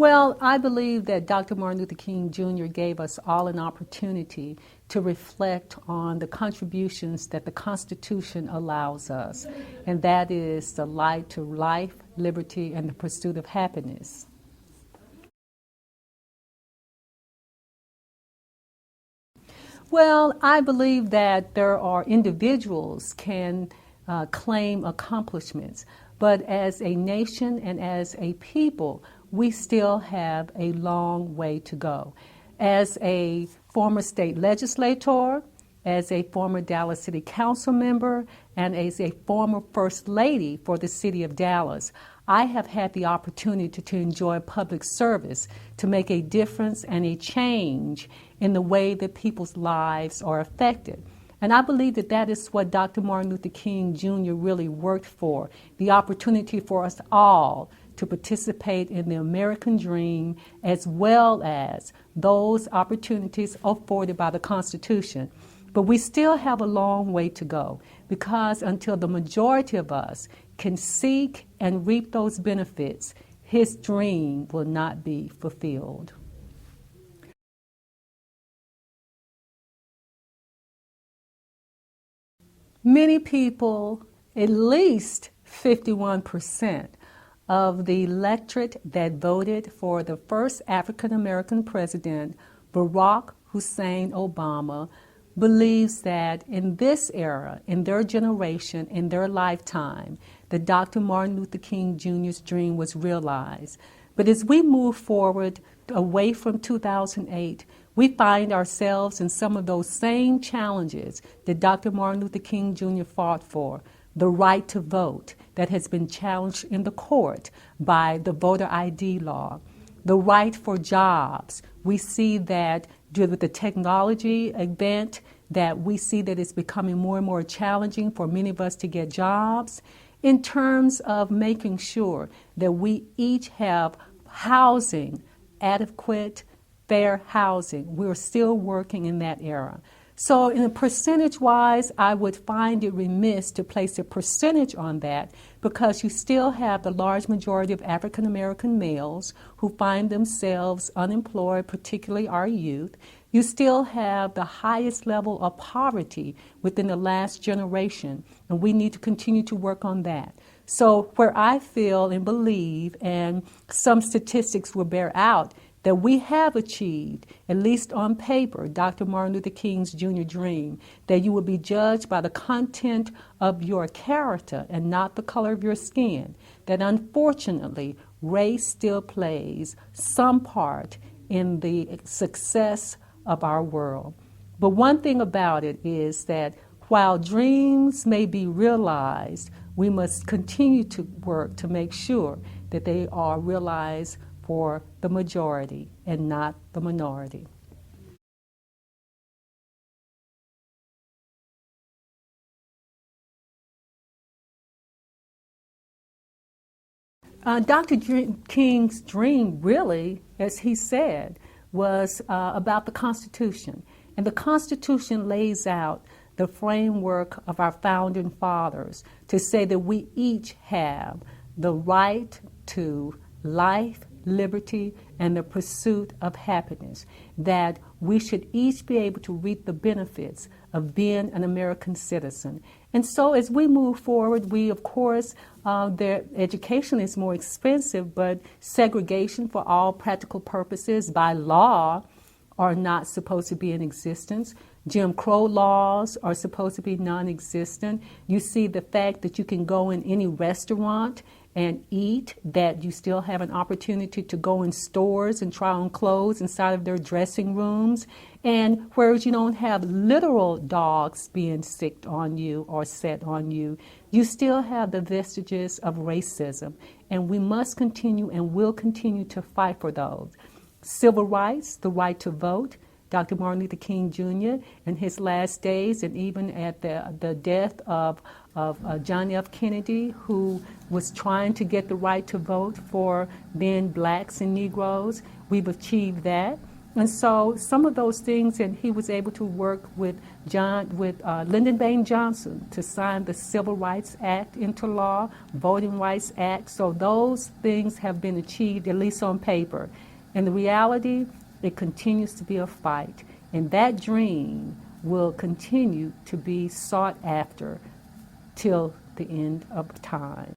Well, I believe that Dr. Martin Luther King Jr. gave us all an opportunity to reflect on the contributions that the Constitution allows us, and that is the right to life, liberty, and the pursuit of happiness. Well, I believe that there are individuals can claim accomplishments, but as a nation and as a people, we still have a long way to go. As a former state legislator, as a former Dallas City Council member, and as a former First Lady for the City of Dallas, I have had the opportunity to enjoy public service, to make a difference and a change in the way that people's lives are affected. And I believe that that is what Dr. Martin Luther King Jr. really worked for, the opportunity for us all to participate in the American dream, as well as those opportunities afforded by the Constitution. But we still have a long way to go, because until the majority of us can seek and reap those benefits, his dream will not be fulfilled. Many people, at least 51% of the electorate that voted for the first African American president, Barack Hussein Obama, believes that in this era, in their generation, in their lifetime, that Dr. Martin Luther King Jr.'s dream was realized. But as we move forward away from 2008, we find ourselves in some of those same challenges that Dr. Martin Luther King Jr. fought for. The right to vote that has been challenged in the court by the voter ID law. The right for jobs. We see that with the technology event, that we see that it's becoming more and more challenging for many of us to get jobs, in terms of making sure that we each have housing, adequate, fair housing. We're still working in that era. So in a percentage-wise, I would find it remiss to place a percentage on that, because you still have the large majority of African American males who find themselves unemployed, particularly our youth. You still have the highest level of poverty within the last generation, and we need to continue to work on that. So where I feel and believe, and some statistics will bear out, that we have achieved, at least on paper, Dr. Martin Luther King's Jr. dream, that you will be judged by the content of your character and not the color of your skin, that unfortunately race still plays some part in the success of our world. But one thing about it is that while dreams may be realized, we must continue to work to make sure that they are realized for the majority and not the minority. Dr. King's dream really, as he said, was about the Constitution. And the Constitution lays out the framework of our founding fathers to say that we each have the right to life, liberty, and the pursuit of happiness, that we should each be able to reap the benefits of being an American citizen. And so as we move forward, we, of course, their education is more expensive, but segregation for all practical purposes by law are not supposed to be in existence. Jim Crow laws are supposed to be non-existent. You see the fact that you can go in any restaurant and eat, that you still have an opportunity to go in stores and try on clothes inside of their dressing rooms. And whereas you don't have literal dogs being sicked on you or set on you, you still have the vestiges of racism. And we must continue and will continue to fight for those. Civil rights, the right to vote. Dr. Martin Luther King Jr. in his last days, and even at the death of John F. Kennedy, who was trying to get the right to vote for then blacks and Negroes. We've achieved that. And so some of those things, and he was able to work with Lyndon Baines Johnson to sign the Civil Rights Act into law, Voting Rights Act. So those things have been achieved, at least on paper. In the reality, it continues to be a fight. And that dream will continue to be sought after till the end of time.